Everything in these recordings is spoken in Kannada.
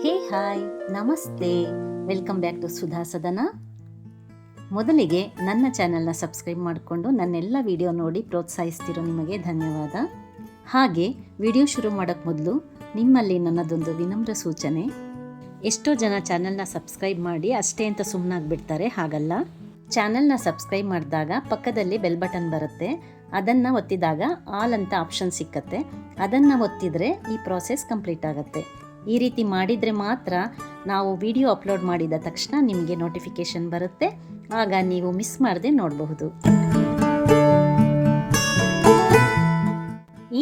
ಹೇ ಹಾಯ್ ನಮಸ್ತೆ, ವೆಲ್ಕಮ್ ಬ್ಯಾಕ್ ಟು ಸುಧಾ ಸದನ. ಮೊದಲಿಗೆ ನನ್ನ ಚಾನಲ್ನ ಸಬ್ಸ್ಕ್ರೈಬ್ ಮಾಡಿಕೊಂಡು ನನ್ನೆಲ್ಲ ವಿಡಿಯೋ ನೋಡಿ ಪ್ರೋತ್ಸಾಹಿಸ್ತಿರೋ ನಿಮಗೆ ಧನ್ಯವಾದ. ಹಾಗೆ ವಿಡಿಯೋ ಶುರು ಮಾಡೋಕ್ಕೆ ಮೊದಲು ನಿಮ್ಮಲ್ಲಿ ನನ್ನದೊಂದು ವಿನಮ್ರ ಸೂಚನೆ. ಎಷ್ಟೋ ಜನ ಚಾನಲ್ನ ಸಬ್ಸ್ಕ್ರೈಬ್ ಮಾಡಿ ಅಷ್ಟೇ ಅಂತ ಸುಮ್ಮನಾಗ್ಬಿಡ್ತಾರೆ. ಹಾಗಲ್ಲ, ಚಾನಲ್ನ ಸಬ್ಸ್ಕ್ರೈಬ್ ಮಾಡಿದಾಗ ಪಕ್ಕದಲ್ಲಿ ಬೆಲ್ ಬಟನ್ ಬರುತ್ತೆ, ಅದನ್ನು ಒತ್ತಿದಾಗ ಆಲ್ ಅಂತ ಆಪ್ಷನ್ ಸಿಕ್ಕತ್ತೆ. ಅದನ್ನು ಒತ್ತಿದರೆ ಈ ಪ್ರಾಸೆಸ್ ಕಂಪ್ಲೀಟ್ ಆಗುತ್ತೆ. ಈ ರೀತಿ ಮಾಡಿದರೆ ಮಾತ್ರ ನಾವು ವಿಡಿಯೋ ಅಪ್ಲೋಡ್ ಮಾಡಿದ ತಕ್ಷಣ ನಿಮಗೆ ನೋಟಿಫಿಕೇಷನ್ ಬರುತ್ತೆ. ಆಗ ನೀವು ಮಿಸ್ ಮಾಡದೆ ನೋಡಬಹುದು.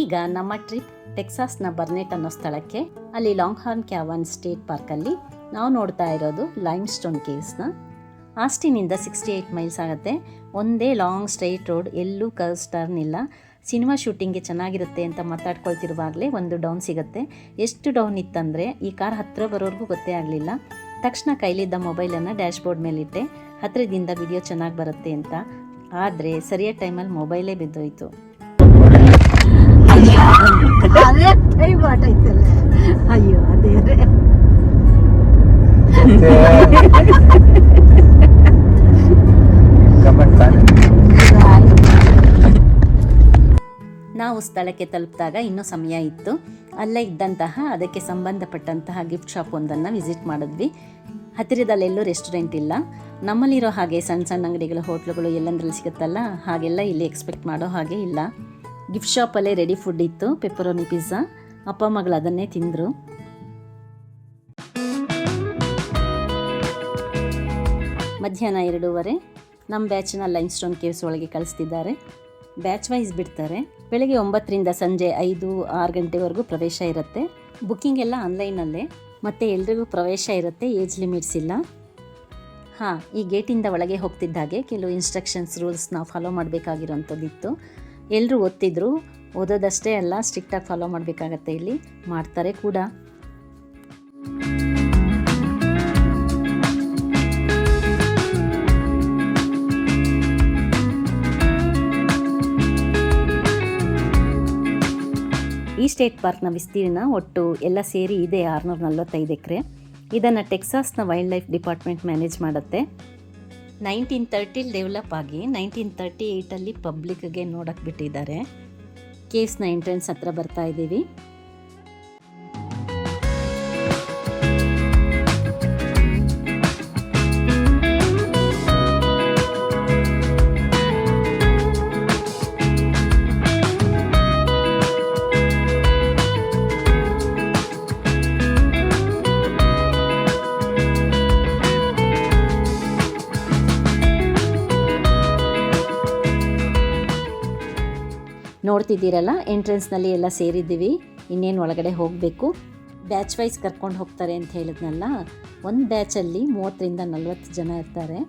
ಈಗ ನಮ್ಮ ಟ್ರಿಪ್ ಟೆಕ್ಸಾಸ್ನ ಬರ್ನೆಟ್ ಅನ್ನೋ ಸ್ಥಳಕ್ಕೆ, ಅಲ್ಲಿ ಲಾಂಗ್ ಹಾರ್ನ್ ಕ್ಯಾವನ್ ಸ್ಟೇಟ್ ಪಾರ್ಕಲ್ಲಿ ನಾವು ನೋಡ್ತಾ ಇರೋದು ಲೈಮ್ ಸ್ಟೋನ್ ಕೇವ್ಸ್ನ. ಆಸ್ಟಿನಿಂದ 68 ಮೈಲ್ಸ್ ಆಗುತ್ತೆ. ಒಂದೇ ಲಾಂಗ್ ಸ್ಟ್ರೈಟ್ ರೋಡ್, ಎಲ್ಲೂ ಕರ್ವ್ಸ್ ಟರ್ನ್ ಇಲ್ಲ. ಸಿನಿಮಾ ಶೂಟಿಂಗ್ಗೆ ಚೆನ್ನಾಗಿರುತ್ತೆ ಅಂತ ಮಾತಾಡ್ಕೊಳ್ತಿರುವಾಗಲೇ ಒಂದು ಡೌನ್ ಸಿಗುತ್ತೆ. ಎಷ್ಟು ಡೌನ್ ಇತ್ತಂದರೆ ಈ ಕಾರ್ ಹತ್ತಿರ ಬರೋರ್ಗೂ ಗೊತ್ತೇ ಆಗಲಿಲ್ಲ. ತಕ್ಷಣ ಕೈಲಿದ್ದ ಮೊಬೈಲನ್ನು ಡ್ಯಾಶ್ಬೋರ್ಡ್ ಮೇಲಿಟ್ಟೆ, ಹತ್ತಿರದಿಂದ ವಿಡಿಯೋ ಚೆನ್ನಾಗಿ ಬರುತ್ತೆ ಅಂತ. ಆದರೆ ಸರಿಯಾದ ಟೈಮಲ್ಲಿ ಮೊಬೈಲೇ ಬಿದ್ದೋಯ್ತು. ಅಯ್ಯೋ ಅದೇ ನಾವು ಸ್ಥಳಕ್ಕೆ ತಲುಪಿದಾಗ ಇನ್ನೂ ಸಮಯ ಇತ್ತು. ಅಲ್ಲೇ ಇದ್ದಂತಹ ಅದಕ್ಕೆ ಸಂಬಂಧಪಟ್ಟಂತಹ ಗಿಫ್ಟ್ ಶಾಪ್ ಒಂದನ್ನು ವಿಸಿಟ್ ಮಾಡಿದ್ವಿ. ಹತ್ತಿರದಲ್ಲೆಲ್ಲೂ ರೆಸ್ಟೋರೆಂಟ್ ಇಲ್ಲ. ನಮ್ಮಲ್ಲಿರೋ ಹಾಗೆ ಸಣ್ಣ ಸಣ್ಣ ಅಂಗಡಿಗಳು, ಹೋಟ್ಲುಗಳು ಎಲ್ಲಂದ್ರಲ್ಲಿ ಸಿಗುತ್ತಲ್ಲ, ಹಾಗೆಲ್ಲ ಇಲ್ಲಿ ಎಕ್ಸ್ಪೆಕ್ಟ್ ಮಾಡೋ ಹಾಗೆ ಇಲ್ಲ. ಗಿಫ್ಟ್ ಶಾಪಲ್ಲೇ ರೆಡಿ ಫುಡ್ ಇತ್ತು, ಪೆಪ್ಪರೋನಿ ಪಿಜ್ಜಾ. ಅಪ್ಪ ಮಗಳು ಅದನ್ನೇ ತಿಂದರು. ಮಧ್ಯಾಹ್ನ 2:30 ನಮ್ಮ ಬ್ಯಾಚ್ನ ಲೈಮ್ ಸ್ಟೋನ್ ಕೇವ್ಸ್ ಒಳಗೆ ಕಳಿಸ್ತಿದ್ದಾರೆ. ಬ್ಯಾಚ್ ವೈಸ್ ಬಿಡ್ತಾರೆ. ಬೆಳಗ್ಗೆ 9ರಿಂದ ಸಂಜೆ 5-6 ಗಂಟೆವರೆಗೂ ಪ್ರವೇಶ ಇರುತ್ತೆ. ಬುಕ್ಕಿಂಗ್ ಎಲ್ಲ ಆನ್ಲೈನಲ್ಲೇ, ಮತ್ತು ಎಲ್ರಿಗೂ ಪ್ರವೇಶ ಇರುತ್ತೆ, ಏಜ್ ಲಿಮಿಟ್ಸ್ ಇಲ್ಲ. ಈ ಗೇಟಿಂದ ಒಳಗೆ ಹೋಗ್ತಿದ್ದಾಗೆ ಕೆಲವು ಇನ್ಸ್ಟ್ರಕ್ಷನ್ಸ್, ರೂಲ್ಸ್ ನಾವು ಫಾಲೋ ಮಾಡಬೇಕಾಗಿರೋಂಥದ್ದಿತ್ತು. ಎಲ್ಲರೂ ಓದ್ತಿದ್ರು. ಓದೋದಷ್ಟೇ ಅಲ್ಲ, ಸ್ಟ್ರಿಕ್ಟಾಗಿ ಫಾಲೋ ಮಾಡಬೇಕಾಗತ್ತೆ. ಇಲ್ಲಿ ಮಾಡ್ತಾರೆ ಕೂಡ. ಈ ಸ್ಟೇಟ್ ಪಾರ್ಕ್ನ ವಿಸ್ತೀರ್ಣ ಒಟ್ಟು ಎಲ್ಲ ಸೇರಿ ಇದೆ 645 ಎಕರೆ. ಇದನ್ನು ಟೆಕ್ಸಾಸ್ನ ವೈಲ್ಡ್ ಲೈಫ್ ಡಿಪಾರ್ಟ್ಮೆಂಟ್ ಮ್ಯಾನೇಜ್ ಮಾಡುತ್ತೆ. 1930 ಡೆವಲಪ್ ಆಗಿ 1938 ಪಬ್ಲಿಕ್ಗೆ ನೋಡಕ್ಕೆ ಬಿಟ್ಟಿದ್ದಾರೆ. ಕೇವ್ಸ್ನ ಎಂಟ್ರೆನ್ಸ್ ಹತ್ರ ಬರ್ತಾ ಇದ್ದೀವಿ. ನೋಡ್ತಿದ್ದೀರಲ್ಲ, ಎಂಟ್ರೆನ್ಸ್ನಲ್ಲಿ ಎಲ್ಲ ಸೇರಿದ್ದೀವಿ. ಇನ್ನೇನು ಒಳಗಡೆ ಹೋಗಬೇಕು. ಬ್ಯಾಚ್ ವೈಸ್ ಕರ್ಕೊಂಡು ಹೋಗ್ತಾರೆ ಅಂತ ಹೇಳಿದ್ನಲ್ಲ, ಒಂದು ಬ್ಯಾಚಲ್ಲಿ 30ರಿಂದ 40 ಜನ ಇರ್ತಾರೆ.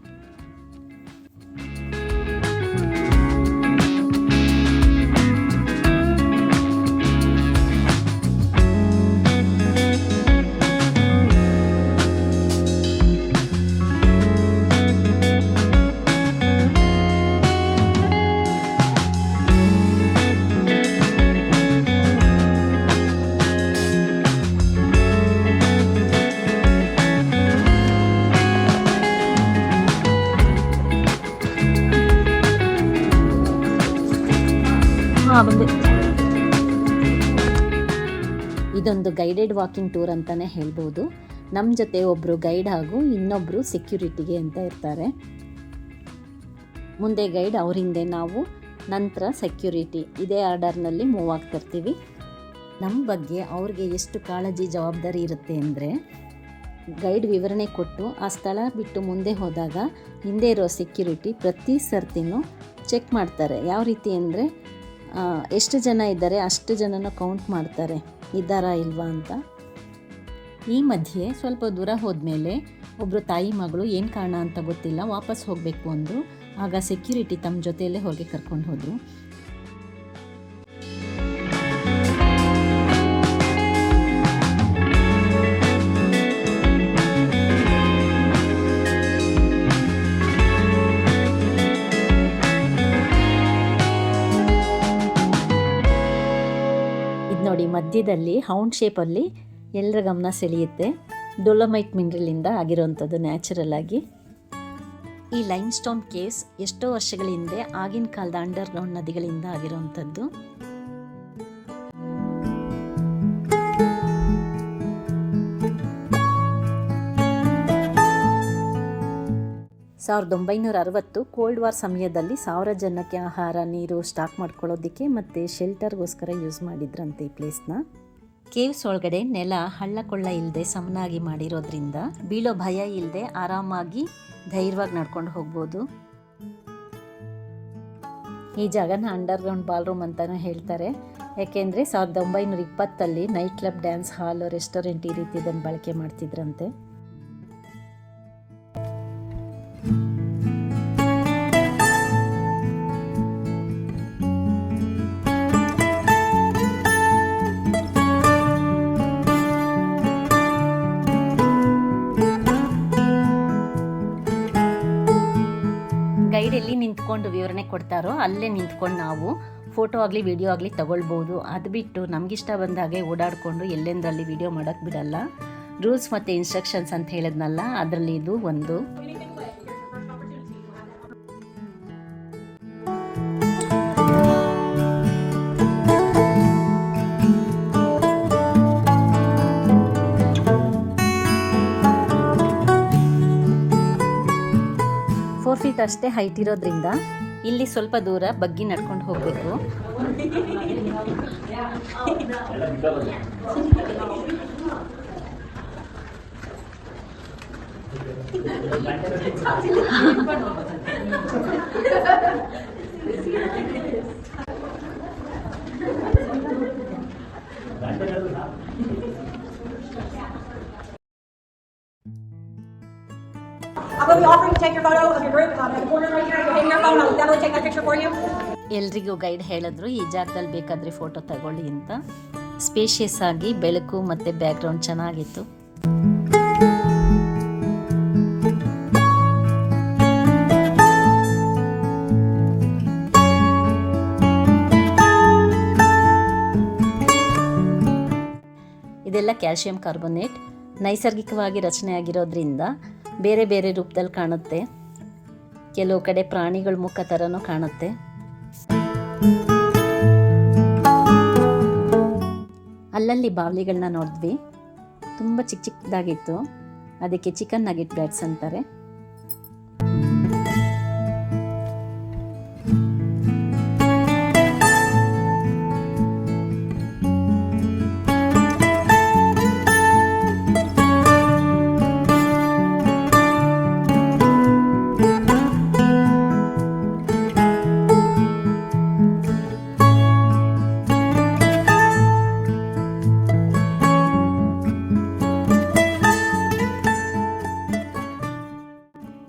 ಇದೊಂದು ಗೈಡೆಡ್ ವಾಕಿಂಗ್ ಟೂರ್ ಅಂತಲೇ ಹೇಳ್ಬೋದು. ನಮ್ಮ ಜೊತೆ ಒಬ್ಬರು ಗೈಡ್ ಹಾಗೂ ಇನ್ನೊಬ್ಬರು ಸೆಕ್ಯೂರಿಟಿಗೆ ಅಂತ ಇರ್ತಾರೆ. ಮುಂದೆ ಗೈಡ್, ಅವ್ರ ಹಿಂದೆ ನಾವು, ನಂತರ ಸೆಕ್ಯೂರಿಟಿ. ಇದೇ ಆರ್ಡರ್ನಲ್ಲಿ ಮೂವ್ ಆಗ್ತಿರ್ತೀವಿ. ನಮ್ಮ ಬಗ್ಗೆ ಅವ್ರಿಗೆ ಎಷ್ಟು ಕಾಳಜಿ, ಜವಾಬ್ದಾರಿ ಇರುತ್ತೆ ಅಂದರೆ, ಗೈಡ್ ವಿವರಣೆ ಕೊಟ್ಟು ಆ ಸ್ಥಳ ಬಿಟ್ಟು ಮುಂದೆ ಹೋದಾಗ ಹಿಂದೆ ಇರೋ ಸೆಕ್ಯೂರಿಟಿ ಪ್ರತಿ ಸರ್ತಿನೂ ಚೆಕ್ ಮಾಡ್ತಾರೆ. ಯಾವ ರೀತಿ ಅಂದರೆ, ಎಷ್ಟು ಜನ ಇದ್ದಾರೆ ಅಷ್ಟು ಜನನ ಕೌಂಟ್ ಮಾಡ್ತಾರೆ, ಇದ್ದಾರಾ ಇಲ್ವಾ ಅಂತ. ಈ ಮಧ್ಯೆ ಸ್ವಲ್ಪ ದೂರ ಹೋದ್ಮೇಲೆ ಒಬ್ಬರು ತಾಯಿ ಮಗಳು ಏನು ಕಾರಣ ಅಂತ ಗೊತ್ತಿಲ್ಲ ವಾಪಸ್ ಹೋಗಬೇಕು ಅಂದರು. ಆಗ ಸೆಕ್ಯೂರಿಟಿ ತಮ್ಮ ಜೊತೆಯಲ್ಲೇ ಹೊರಗೆ ಕರ್ಕೊಂಡು ಹೋದರು. ನೋಡಿ, ಮಧ್ಯದಲ್ಲಿ ಹೌಂಡ್ ಶೇಪಲ್ಲಿ ಎಲ್ಲರ ಗಮನ ಸೆಳೆಯುತ್ತೆ. ಡೊಲೊಮೈಟ್ ಮಿನರಲಿಂದ ಆಗಿರುವಂಥದ್ದು ನ್ಯಾಚುರಲ್ ಆಗಿ. ಈ ಲೈಮ್ ಸ್ಟೋನ್ ಕೇವ್ಸ್ ಎಷ್ಟೋ ವರ್ಷಗಳ ಹಿಂದೆ ಆಗಿನ ಕಾಲದ ಅಂಡರ್ಗ್ರೌಂಡ್ ನದಿಗಳಿಂದ ಆಗಿರುವಂಥದ್ದು. ಸಾವಿರದ 1960 ಕೋಲ್ಡ್ ವಾರ್ ಸಮಯದಲ್ಲಿ 1000 ಜನಕ್ಕೆ ಆಹಾರ ನೀರು ಸ್ಟಾಕ್ ಮಾಡ್ಕೊಳ್ಳೋದಕ್ಕೆ ಮತ್ತು ಶೆಲ್ಟರ್ಗೋಸ್ಕರ ಯೂಸ್ ಮಾಡಿದ್ರಂತೆ ಈ ಪ್ಲೇಸ್ನ. ಕೇವ್ಸ್ ಒಳಗಡೆ ನೆಲ ಹಳ್ಳ ಕೊಳ್ಳ ಇಲ್ಲದೆ ಸಮನಾಗಿ ಮಾಡಿರೋದ್ರಿಂದ ಬೀಳೋ ಭಯ ಇಲ್ಲದೆ ಆರಾಮಾಗಿ ಧೈರ್ಯವಾಗಿ ನಡ್ಕೊಂಡು ಹೋಗ್ಬೋದು. ಈ ಜಾಗನ ಅಂಡರ್ಗ್ರೌಂಡ್ ಬಾಲ್ರೂಮ್ ಅಂತಲೂ ಹೇಳ್ತಾರೆ. ಯಾಕೆಂದರೆ 1920 ನೈಟ್ ಕ್ಲಬ್, ಡ್ಯಾನ್ಸ್ ಹಾಲ್, ರೆಸ್ಟೋರೆಂಟ್ ಈ ರೀತಿದನ್ನು ಬಳಕೆ ಮಾಡ್ತಿದ್ರಂತೆ. ಗೈಡ್ ಎಲ್ಲಿ ನಿಂತ್ಕೊಂಡು ವಿವರಣೆ ಕೊಡ್ತಾರೋ ಅಲ್ಲೇ ನಿಂತ್ಕೊಂಡು ನಾವು ಫೋಟೋ ಆಗಲಿ ವಿಡಿಯೋ ಆಗಲಿ ತಗೊಳ್ಬೋದು. ಅದು ಬಿಟ್ಟು ನಮಗಿಷ್ಟ ಬಂದಾಗೆ ಓಡಾಡಿಕೊಂಡು ಎಲ್ಲೆಂದರಲ್ಲಿ ವಿಡಿಯೋ ಮಾಡೋಕ್ಕೆ ಬಿಡಲ್ಲ. ರೂಲ್ಸ್ ಮತ್ತು ಇನ್ಸ್ಟ್ರಕ್ಷನ್ಸ್ ಅಂತ ಹೇಳಿದ್ನಲ್ಲ, ಅದರಲ್ಲಿ ಇದು ಒಂದು. ಫೀಟ್ ಅಷ್ಟೇ ಹೈಟ್ ಇರೋದ್ರಿಂದ ಇಲ್ಲಿ ಸ್ವಲ್ಪ ದೂರ ಬಗ್ಗಿ ನಡ್ಕೊಂಡು ಹೋಗಬೇಕು. I'm going to be offering to take your photo of your group in the corner right here. If you're hitting your phone, I'll definitely take that picture for you. ಎಲ್ರಿಗೂ ಗೈಡ್ ಹೇಳಿದ್ರು ಈ ಜಾಗದಲ್ಲಿ ಬೇಕಾದರೆ ಫೋಟೋ ತಗೊಳ್ಳಿ ಅಂತ. ಸ್ಪೇಷಿಯಸ್ ಆಗಿ ಬೆಳಕು ಮತ್ತು ಬ್ಯಾಕ್ಗ್ರೌಂಡ್ ಚೆನ್ನಾಗಿತ್ತು. ಇದೆಲ್ಲ ಕ್ಯಾಲ್ಶಿಯಂ ಕಾರ್ಬೋನೇಟ್ ನೈಸರ್ಗಿಕವಾಗಿ ರಚನೆಯಾಗಿರೋದ್ರಿಂದ ಬೇರೆ ಬೇರೆ ರೂಪದಲ್ಲಿ ಕಾಣುತ್ತೆ. ಕೆಲವು ಕಡೆ ಪ್ರಾಣಿಗಳ ಮುಖ ಥರನೂ ಕಾಣುತ್ತೆ. ಅಲ್ಲಲ್ಲಿ ಬಾವಲಿಗಳನ್ನ ನೋಡಿದ್ವಿ. ತುಂಬ ಚಿಕ್ಕ ಚಿಕ್ಕದಾಗಿತ್ತು. ಅದಕ್ಕೆ ಚಿಕನ್ ನಗೆಟ್ ಬ್ಯಾಟ್ಸ್ ಅಂತಾರೆ.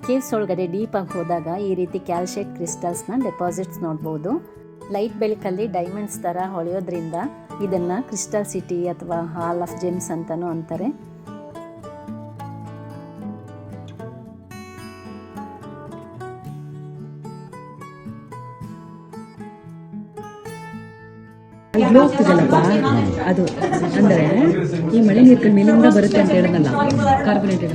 ಕೇವ್ಸ್ ಒಳಗಡೆ ಡೀಪಾಗಿ ಹೋದಾಗ ಈ ರೀತಿ ಕ್ಯಾಲ್ಶೈಟ್ ಕ್ರಿಸ್ಟಲ್ಸ್ನ ಡೆಪಾಸಿಟ್ಸ್ ನೋಡ್ಬೋದು. ಲೈಟ್ ಬೆಳಕಲ್ಲಿ ಡೈಮಂಡ್ಸ್ ಥರ ಹೊಳೆಯೋದ್ರಿಂದ ಇದನ್ನು ಕ್ರಿಸ್ಟಲ್ ಸಿಟಿ ಅಥವಾ ಹಾಲ್ ಆಫ್ ಜೆಮ್ಸ್ ಅಂತಲೂ ಅಂತಾರೆ. ಗ್ಲೋ ಆಗ್ತಿದೆಯಲ್ಲಪ್ಪ, ಅದು ಅಂದರೆ ಈ ಮಳೆ ನೀರು ಮೇಲಿಂದ ಬರುತ್ತೆ ಅಂತ ಹೇಳಿದ್ನಲ್ಲ, ಕಾರ್ಬೋನೇಟೆಡ್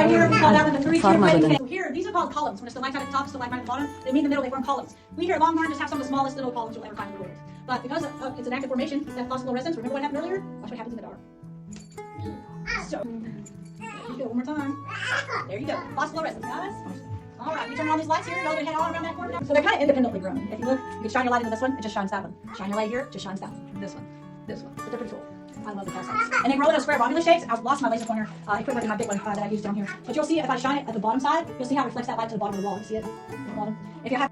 ಆಗಿ ಫಾರ್ಮ್ ಆಗೋದು. These are called columns. When it's the light at the top, it's the light right at the bottom. They meet in the middle, they form columns. We here at Longhorn just have some of the smallest little columns you'll ever find in the world. But because it's an active formation, that phosphorescence, remember what happened earlier? Watch what happens in the dark. So, there you go, one more time. There you go, phosphorescence, guys. All right, we turn on these lights here, y'all gonna head all around that corner. So they're kind of independently grown. If you look, you can shine your light into this one, it just shines that one. Shine your light here, it just shines that one. This one. But they're pretty cool. I love the calcites. And they grow in a square bonular shapes. I lost my laser pointer equipment in my big one that I used down here. But you'll see if I shine it at the bottom side, you'll see how it reflects that light to the bottom of the wall. You see it? At the bottom. If you have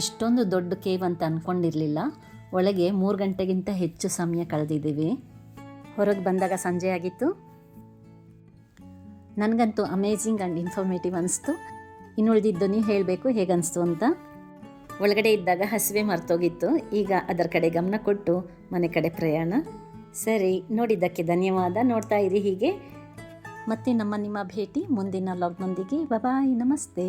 ಇಷ್ಟೊಂದು ದೊಡ್ಡ ಕೇವ್ ಅಂತ ಅಂದ್ಕೊಂಡಿರಲಿಲ್ಲ. ಒಳಗೆ 3 ಗಂಟೆಗಿಂತ ಹೆಚ್ಚು ಸಮಯ ಕಳೆದಿದ್ದೀವಿ. ಹೊರಗೆ ಬಂದಾಗ ಸಂಜೆ ಆಗಿತ್ತು. ನನಗಂತೂ ಅಮೇಝಿಂಗ್ ಆ್ಯಂಡ್ ಇನ್ಫಾರ್ಮೇಟಿವ್ ಅನಿಸ್ತು. ಇನ್ನುಳಿದಿದ್ದು ನೀವು ಹೇಳಬೇಕು ಹೇಗನ್ನಿಸ್ತು ಅಂತ. ಒಳಗಡೆ ಇದ್ದಾಗ ಹಸಿವೆ ಮರ್ತೋಗಿತ್ತು. ಈಗ ಅದರ ಕಡೆ ಗಮನ ಕೊಟ್ಟು ಮನೆ ಕಡೆ ಪ್ರಯಾಣ. ಸರಿ, ನೋಡಿದ್ದಕ್ಕೆ ಧನ್ಯವಾದ. ನೋಡ್ತಾ ಇರಿ ಹೀಗೆ. ಮತ್ತೆ ನಿಮ್ಮ ಭೇಟಿ ಮುಂದಿನ ವ್ಲಾಗ್ನೊಂದಿಗೆ. ಬಾಯ್, ನಮಸ್ತೆ.